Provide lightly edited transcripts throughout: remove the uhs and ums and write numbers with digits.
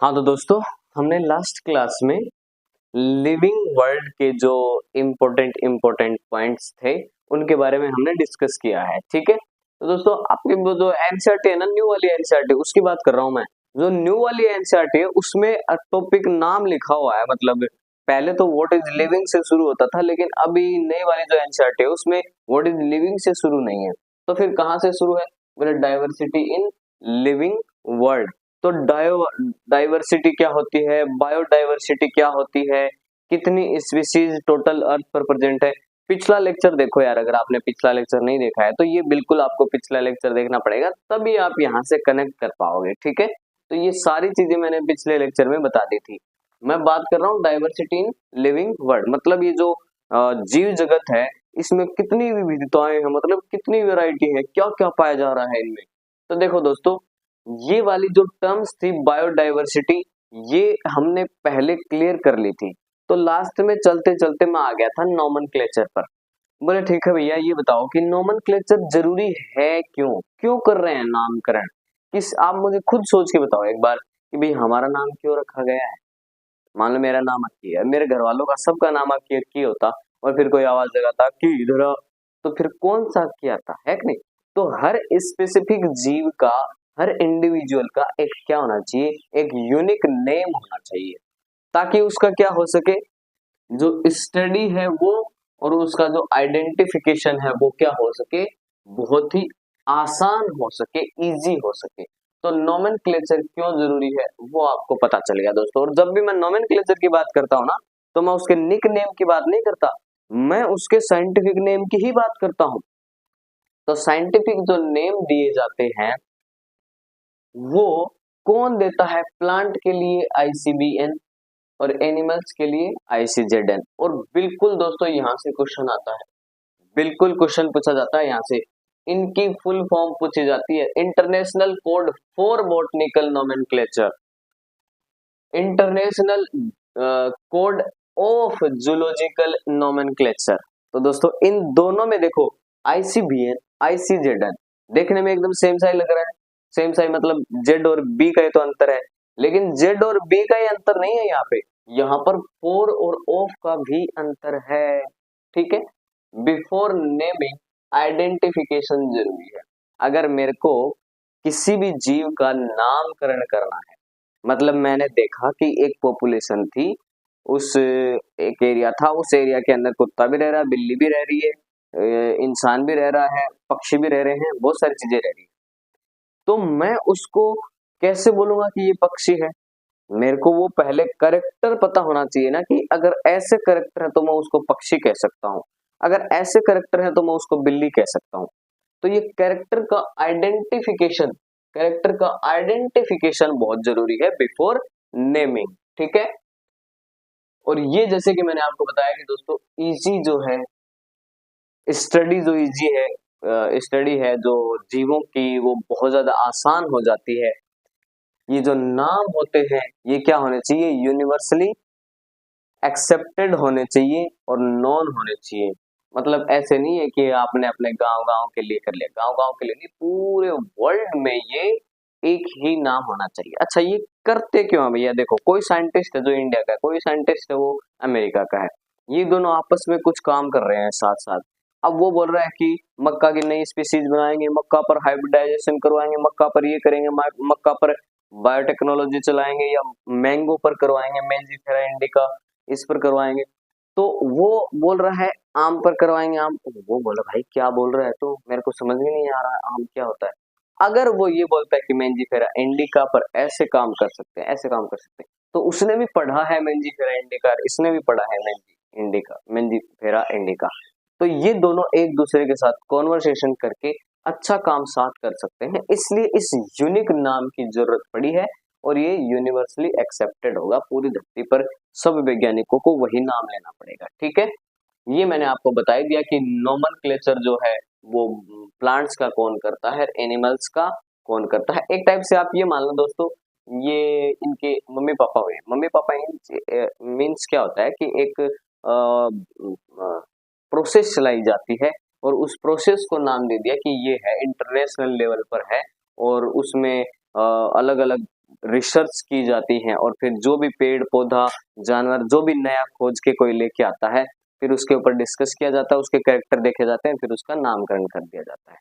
हाँ तो दोस्तों, हमने लास्ट क्लास में लिविंग वर्ल्ड के जो इम्पोर्टेंट पॉइंट्स थे उनके बारे में हमने डिस्कस किया है। ठीक है, तो दोस्तों आपके वो जो एनसीईआरटी है ना, न्यू वाली एनसीईआरटी, उसकी बात कर रहा हूँ मैं। जो न्यू वाली एनसीईआरटी है उसमें टॉपिक नाम लिखा हुआ है, मतलब पहले तो व्हाट इज लिविंग से शुरू होता था, लेकिन अभी नई वाली जो एनसीईआरटी है उसमें व्हाट इज लिविंग से शुरू नहीं है। तो फिर कहाँ से शुरू है? बोले डाइवर्सिटी इन लिविंग वर्ल्ड। तो डाइवर्सिटी क्या होती है, बायोडाइवर्सिटी क्या होती है, कितनी स्पीशीज टोटल अर्थ पर प्रेजेंट है। पिछला लेक्चर देखो यार, अगर आपने पिछला लेक्चर नहीं देखा है तो ये बिल्कुल आपको पिछला लेक्चर देखना पड़ेगा, तभी आप यहाँ से कनेक्ट कर पाओगे। ठीक है, तो ये सारी चीजें मैंने पिछले लेक्चर में बता दी थी। मैं बात कर रहा हूँ डाइवर्सिटी इन लिविंग वर्ल्ड, मतलब ये जो जीव जगत है इसमें कितनी विविधताएं हैं, मतलब कितनी वैरायटी है, क्या क्या पाया जा रहा है इनमें। तो देखो दोस्तों, ये वाली जो टर्म्स थी बायोडाइवर्सिटी, ये हमने पहले क्लियर कर ली थी। तो लास्ट में चलते चलते मैं आ गया था नोमेनक्लेचर पर। बोले ठीक है भैया, ये बताओ कि नोमेनक्लेचर जरूरी है क्यों, क्यों कर रहे हैं नामकरण। किस, आप मुझे खुद सोच के बताओ एक बार कि भाई हमारा नाम क्यों रखा गया है। मान लो मेरा नाम अक्की है, मेरे घर वालों का सबका नाम अक्की अक्की होता, और फिर कोई आवाज लगाता कि इधर आ, तो फिर कौन सा अक्की आता है कि नहीं। तो हर स्पेसिफिक जीव का, हर इंडिविजुअल का एक क्या होना चाहिए, एक यूनिक नेम होना चाहिए, ताकि उसका क्या हो सके, जो स्टडी है वो, और उसका जो आइडेंटिफिकेशन है वो क्या हो सके, बहुत ही आसान हो सके, इजी हो सके। तो नोमेनक्लेचर क्यों जरूरी है वो आपको पता चल गया दोस्तों। और जब भी मैं नोमेनक्लेचर की बात करता हूँ ना, तो मैं उसके निक नेम की बात नहीं करता, मैं उसके साइंटिफिक नेम की ही बात करता हूँ। तो साइंटिफिक जो नेम दिए जाते हैं वो कौन देता है? प्लांट के लिए आईसीबीएन और एनिमल्स के लिए आईसीजेडएन। और बिल्कुल दोस्तों यहाँ से क्वेश्चन आता है, बिल्कुल क्वेश्चन पूछा जाता है यहाँ से। इनकी फुल फॉर्म पूछी जाती है, international code for botanical nomenclature, international code of zoological nomenclature. तो दोस्तों इन दोनों में देखो, आईसीबीएन आईसीजेडएन देखने में एकदम सेम सा ही लग रहा है। सेम सा ही मतलब जेड और बी का ही तो अंतर है, लेकिन जेड और बी का ही अंतर नहीं है यहाँ पे, यहाँ पर फोर और ऑफ का भी अंतर है। ठीक है, बिफोर नेमिंग आइडेंटिफिकेशन जरूरी है। अगर मेरे को किसी भी जीव का नामकरण करना है, मतलब मैंने देखा कि एक पॉपुलेशन थी, उस एक एरिया था, उस एरिया के अंदर कुत्ता भी रह रहा है, बिल्ली भी रह रही है, इंसान भी रह रहा है, पक्षी भी रह रहे हैं, बहुत सारी चीजें रह रही है। तो मैं उसको कैसे बोलूंगा कि ये पक्षी है? मेरे को वो पहले करेक्टर पता होना चाहिए ना, कि अगर ऐसे करेक्टर है तो मैं उसको पक्षी कह सकता हूँ, अगर ऐसे करेक्टर है तो मैं उसको बिल्ली कह सकता हूँ। तो ये कैरेक्टर का आइडेंटिफिकेशन बहुत जरूरी है बिफोर नेमिंग। ठीक है, और ये जैसे कि मैंने आपको बताया कि दोस्तों इजी जो है स्टडी, जो इजी है स्टडी है जो जीवों की, वो बहुत ज्यादा आसान हो जाती है। ये जो नाम होते हैं ये क्या होने चाहिए, यूनिवर्सली एक्सेप्टेड होने चाहिए और नॉन होने चाहिए। मतलब ऐसे नहीं है कि आपने अपने गांव गांव के लिए कर लिया, गांव गांव के लिए नहीं, पूरे वर्ल्ड में ये एक ही नाम होना चाहिए। अच्छा, ये करते क्यों है भैया? देखो, कोई साइंटिस्ट है जो इंडिया का है, कोई साइंटिस्ट है वो अमेरिका का है, ये दोनों आपस में कुछ काम कर रहे हैं साथ साथ। अब वो बोल रहा है कि मक्का की नई स्पीसीज बनाएंगे, मक्का पर हाइब्रिडाइजेशन करवाएंगे, मक्का पर ये करेंगे, मक्का पर बायोटेक्नोलॉजी चलाएंगे, या मैंगो पर करवाएंगे, मेंजिफेरा इंडिका इस पर करवाएंगे। तो वो बोल रहा है आम पर करवाएंगे, आम। वो बोला भाई क्या बोल रहा है, तो मेरे को समझ में नहीं आ रहा आम क्या होता है। अगर वो ये बोलता है कि मेंजिफेरा इंडिका पर ऐसे काम कर सकते हैं, ऐसे काम कर सकते हैं, तो उसने भी पढ़ा है मेंजिफेरा इंडिका, इसने भी पढ़ा है मेंजिफेरा इंडिका। तो ये दोनों एक दूसरे के साथ कॉन्वर्सेशन करके अच्छा काम साथ कर सकते हैं, इसलिए इस यूनिक नाम की जरूरत पड़ी है। और ये यूनिवर्सली एक्सेप्टेड होगा, पूरी धरती पर सब वैज्ञानिकों को वही नाम लेना पड़ेगा। ठीक है, ये मैंने आपको बता ही दिया कि नोमेनक्लेचर जो है वो प्लांट्स का कौन करता है, एनिमल्स का कौन करता है। एक टाइप से आप ये मान लो दोस्तों, ये इनके मम्मी पापा हुए। मम्मी पापा मीन्स क्या होता है कि एक प्रोसेस चलाई जाती है, और उस प्रोसेस को नाम दे दिया कि ये है इंटरनेशनल लेवल पर है, और उसमें अलग अलग रिसर्च की जाती है और फिर जो भी पेड़ पौधा जानवर जो भी नया खोज के कोई लेके आता है फिर उसके ऊपर डिस्कस किया जाता है, उसके कैरेक्टर देखे जाते हैं, फिर उसका नामकरण कर दिया जाता है।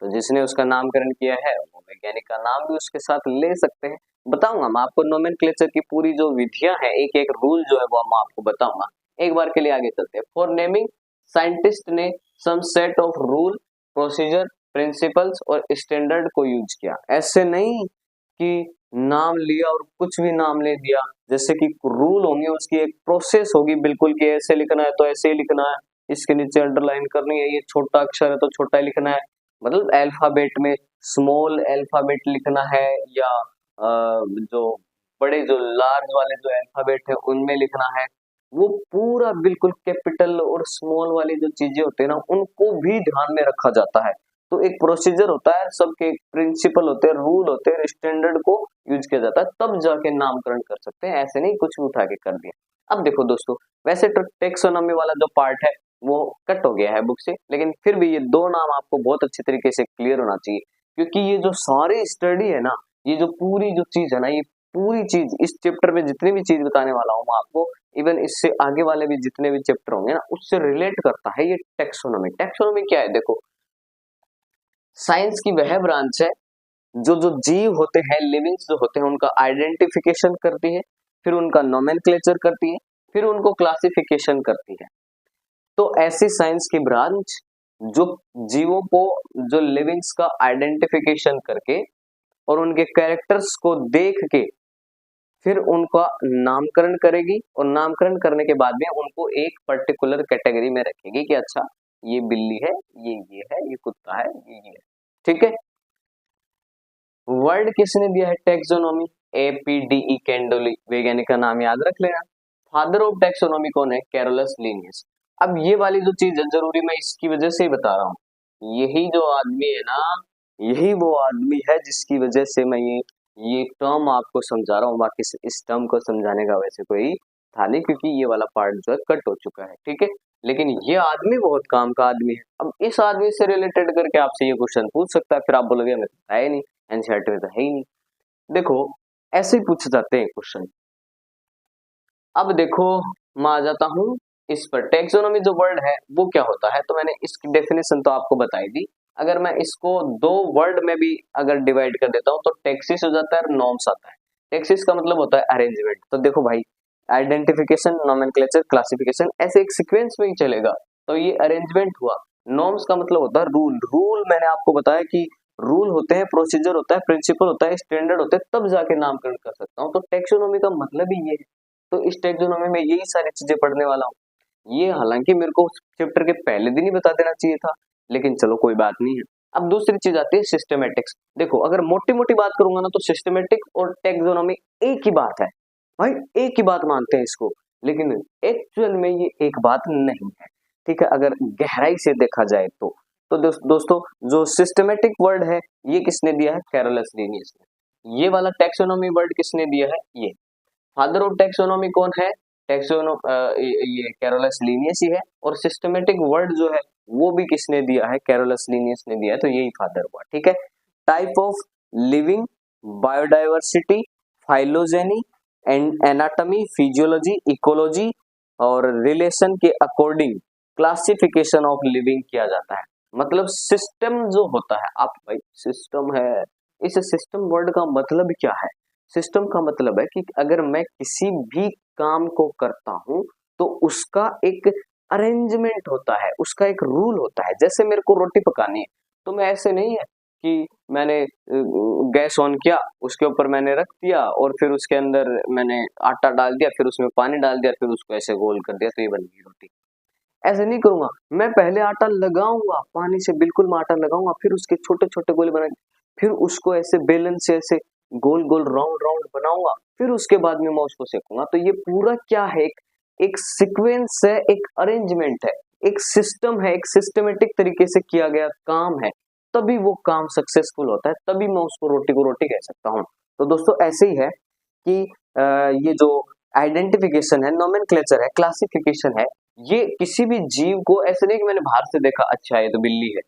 तो जिसने उसका नामकरण किया है वो वैज्ञानिक का नाम भी उसके साथ ले सकते हैं। बताऊंगा मैं आपको नोमेनक्लेचर की पूरी जो विधियां हैं, एक एक रूल जो है वो मैं आपको बताऊंगा। एक बार के लिए आगे चलते हैं। फॉर नेमिंग साइंटिस्ट ने some set of rule procedure principles और स्टैंडर्ड को यूज किया। ऐसे नहीं कि नाम लिया और कुछ भी नाम ले दिया, जैसे कि रूल होंगे उसकी एक प्रोसेस होगी बिल्कुल कि ऐसे लिखना है तो ऐसे ही लिखना है, इसके नीचे अंडरलाइन करनी है, ये छोटा अक्षर है तो छोटा ही लिखना है, मतलब अल्फाबेट में स्मॉल अल्फाबेट लिखना है या जो बड़े जो लार्ज वाले जो अल्फाबेट है उनमें लिखना है, वो पूरा बिल्कुल कैपिटल और स्मॉल वाली जो चीजें होते हैं ना उनको भी ध्यान में रखा जाता है। तो एक प्रोसीजर होता है, सबके प्रिंसिपल होते हैं, रूल होते हैं, स्टैंडर्ड को यूज किया जाता है, तब जाके नामकरण कर सकते हैं, ऐसे नहीं कुछ भी उठा के कर दिया। अब देखो दोस्तों, वैसे तो टेक्सोनॉमी वाला जो पार्ट है वो कट हो गया है बुक से, लेकिन फिर भी ये दो नाम आपको बहुत अच्छी तरीके से क्लियर होना चाहिए, क्योंकि ये जो सारी स्टडी है ना, ये जो पूरी जो चीज है ना, ये पूरी चीज इस चैप्टर में जितनी भी चीज बताने वाला हूँ मैं आपको, इवन इससे आगे वाले भी जितने भी चैप्टर होंगे ना उससे रिलेट करता है ये टेक्सोनॉमी। टेक्सोनॉमी क्या है? देखो, साइंस की वह ब्रांच है जो जो जीव होते हैं, लिविंग्स जो होते हैं, उनका आइडेंटिफिकेशन करती है, फिर उनका नोमेनक्लेचर करती है, फिर उनको क्लासिफिकेशन करती है। तो ऐसी साइंस की ब्रांच जो जीवों को, जो लिविंग्स का आइडेंटिफिकेशन करके और उनके कैरेक्टर्स को देख के फिर उनका नामकरण करेगी, और नामकरण करने के बाद में उनको एक पर्टिकुलर कैटेगरी में रखेगी कि अच्छा ये बिल्ली है, ये है, ये कुत्ता है, ये है। ठीक है। वर्ड किसने दिया है टैक्सोनॉमी? APDE कैंडोली, वैज्ञानिक का नाम याद रख लेना। फादर ऑफ टैक्सोनॉमी कौन है? Carolus Linnaeus. अब ये वाली जो चीज है जरूरी मैं इसकी वजह से ही बता रहा हूँ, यही जो आदमी है ना, यही वो आदमी है जिसकी वजह से मैं ये टर्म आपको समझा रहा हूँ। बाकी इस टर्म को समझाने का वैसे कोई था नहीं, क्योंकि ये वाला पार्ट जो है कट हो चुका है। ठीक है, लेकिन ये आदमी बहुत काम का आदमी है। अब इस आदमी से रिलेटेड करके आपसे ये क्वेश्चन पूछ सकता है, फिर आप बोलोगे हमें तो है ही नहीं, एनसीईआरटी में तो है ही नहीं। देखो, ऐसे ही पूछे जाते हैं क्वेश्चन। अब देखो, मैं आ जाता हूँ इस पर। टैक्सोनॉमी जो वर्ड है वो क्या होता है, तो मैंने इसकी डेफिनेशन तो आपको बताई दी। अगर मैं इसको दो वर्ड में भी अगर डिवाइड कर देता हूँ तो टैक्सिस हो जाता है, नॉर्म्स आता है। टैक्सिस का मतलब होता है अरेंजमेंट। तो देखो भाई, आइडेंटिफिकेशन, नोमेनक्लेचर, क्लासिफिकेशन, ऐसे एक सीक्वेंस में ही चलेगा, तो ये अरेंजमेंट हुआ। नॉर्म्स का मतलब होता है रूल। रूल मैंने आपको बताया कि रूल होते हैं, प्रोसीजर होता है, प्रिंसिपल होता है, स्टैंडर्ड होते हैं, तब जाके नामकरण कर सकता हूँ। तो टैक्सोनॉमी का मतलब ही ये है। तो इस टैक्सोनॉमी में यही सारी चीजें पढ़ने वाला हूँ। ये हालांकि मेरे को चैप्टर के पहले दिन ही बता देना चाहिए था, लेकिन चलो कोई बात नहीं है। अब दूसरी चीज आती है सिस्टमेटिक्स। देखो, अगर मोटी मोटी बात करूंगा ना तो सिस्टमेटिक और टैक्सोनॉमी एक ही बात है भाई, एक ही बात मानते हैं इसको, लेकिन एक्चुअल में ये एक बात नहीं है। ठीक है, अगर गहराई से देखा जाए तो दोस्तों, जो सिस्टमेटिक वर्ड है ये किसने दिया है? कैरोलस लिनियस ने। ये वाला टैक्सोनॉमी वर्ड किसने दिया है? ये फादर ऑफ टैक्सोनॉमी कौन है? ये कैरोलस लिनियस ही है। और सिस्टमेटिक वर्ड जो है वो भी किसने दिया है? कैरोलस लिनियस ने दिया है, तो यही फादर हुआ। ठीक है। Type of living, biodiversity, phylogeny and anatomy, physiology, ecology और रिलेशन के अकॉर्डिंग क्लासिफिकेशन ऑफ लिविंग किया जाता है। मतलब सिस्टम जो होता है, आप भाई सिस्टम है, इस सिस्टम वर्ड का मतलब क्या है? सिस्टम का मतलब है कि अगर मैं किसी भी काम को करता हूं तो उसका एक अरेंजमेंट होता है, उसका एक रूल होता है। जैसे मेरे को रोटी पकानी है, तो मैं ऐसे नहीं है कि मैंने गैस ऑन किया, उसके ऊपर मैंने रख दिया और फिर उसके अंदर मैंने आटा डाल दिया, फिर उसमें पानी डाल दिया, फिर उसको ऐसे गोल कर दिया तो ये बन गई रोटी। ऐसे नहीं करूंगा, मैं पहले आटा लगाऊंगा, पानी से बिल्कुल मैं आटा लगाऊंगा, फिर उसके छोटे छोटे गोले बना, फिर उसको ऐसे बेलन से ऐसे गोल गोल राउंड राउंड बनाऊंगा, फिर उसके बाद में मैं उसको सेकूंगा। तो ये पूरा क्या है? एक सीक्वेंस है, एक अरेंजमेंट है, एक सिस्टम है, एक सिस्टमेटिक तरीके से किया गया काम है, तभी वो काम सक्सेसफुल होता है, तभी मैं उसको रोटी को रोटी कह सकता हूँ। तो दोस्तों ऐसे ही है कि ये जो आइडेंटिफिकेशन है, नोमेनक्लेचर है, क्लासिफिकेशन है, ये किसी भी जीव को ऐसे नहीं कि मैंने बाहर से देखा अच्छा ये तो बिल्ली है,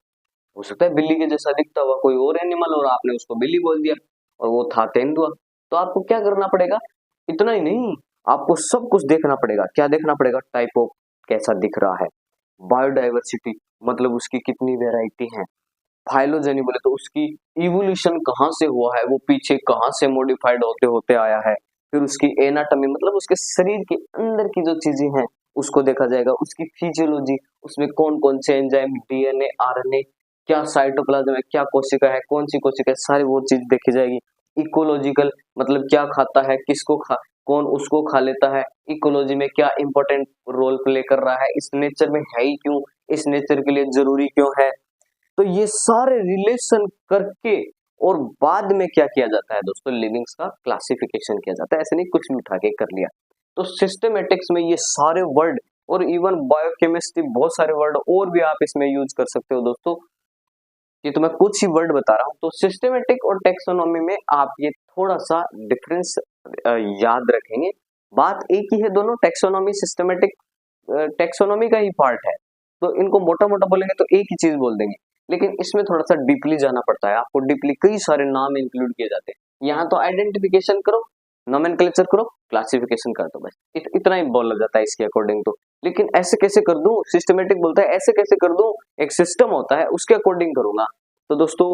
हो सकता है बिल्ली के जैसा दिखता हुआ कोई और एनिमल और आपने उसको बिल्ली बोल दिया और वो था तेंदुआ। तो आपको क्या करना पड़ेगा, इतना ही नहीं, आपको सब कुछ देखना पड़ेगा। क्या देखना पड़ेगा, टाइप ऑफ कैसा दिख रहा है, बायोडाइवर्सिटी मतलब उसकी कितनी वेराइटी है, फाइलोजेनी बोले तो उसकी इवोल्यूशन कहाँ से हुआ है, वो पीछे कहाँ से मॉडिफाइड होते होते आया है, फिर उसकी एनाटॉमी मतलब उसके शरीर के अंदर की जो चीजें हैं उसको देखा जाएगा, उसकी फिजियोलॉजी, उसमें कौन कौन से एंजाइम, डीएनए, आरएनए, क्या साइटोप्लाज्म है, क्या कोशिका है, कौन सी कोशिका है, सारी वो चीज देखी जाएगी। इकोलॉजिकल मतलब क्या खाता है, किसको कौन उसको खा लेता है, इकोलॉजी में क्या इंपॉर्टेंट रोल प्ले कर रहा है, इस नेचर में है ही क्यों, इस नेचर के लिए जरूरी क्यों है। तो ये सारे रिलेशन करके और बाद में क्या किया जाता है दोस्तों, लिविंग्स का क्लासिफिकेशन किया जाता है। ऐसे नहीं कुछ भी उठा के कर लिया। तो सिस्टमेटिक्स में ये सारे वर्ड और इवन बायोकेमिस्ट्री बहुत सारे वर्ड और भी आप इसमें यूज कर सकते हो दोस्तों। ये तो मैं कुछ ही वर्ड बता रहा हूँ। तो सिस्टमेटिक और टेक्सोनॉमी में आप ये थोड़ा सा डिफरेंस याद रखेंगे। बात एक ही है दोनों, टेक्सोनॉमी सिस्टमेटिक टेक्सोनॉमी का ही पार्ट है, तो इनको मोटा मोटा बोलेंगे तो एक ही चीज बोल देंगे, लेकिन इसमें थोड़ा सा डीपली जाना पड़ता है, आपको डीपली कई सारे नाम इंक्लूड किए जाते हैं। यहाँ तो आइडेंटिफिकेशन करो, नोमेनक्लेचर करो, क्लासिफिकेशन कर दो, बस इतना ही बोला जाता है इसके अकॉर्डिंग। तो लेकिन ऐसे कैसे कर दूं, सिस्टमेटिक बोलता है ऐसे कैसे कर दूं, एक सिस्टम होता है उसके अकॉर्डिंग करूंगा। तो दोस्तों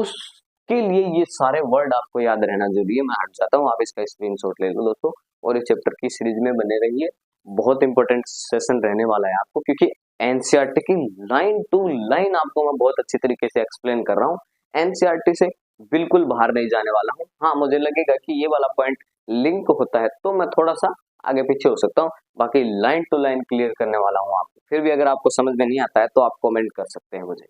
उसके लिए ये सारे वर्ड आपको याद रहना जरूरी है। मैं हट जाता हूँ, आप इसका स्क्रीनशॉट ले लो दोस्तों, और इस चैप्टर की सीरीज में बने रहिए। बहुत इंपॉर्टेंट सेशन रहने वाला है आपको, क्योंकि एनसीईआरटी की लाइन टू लाइन आपको मैं बहुत अच्छी तरीके से एक्सप्लेन कर रहा हूँ। एनसीईआरटी से बिल्कुल बाहर नहीं जाने वाला हूँ। हाँ, मुझे लगेगा कि ये वाला पॉइंट लिंक होता है तो मैं थोड़ा सा आगे पीछे हो सकता हूँ, बाकी लाइन टू लाइन क्लियर करने वाला हूँ आपको। फिर भी अगर आपको समझ में नहीं आता है तो आप कमेंट कर सकते हैं मुझे।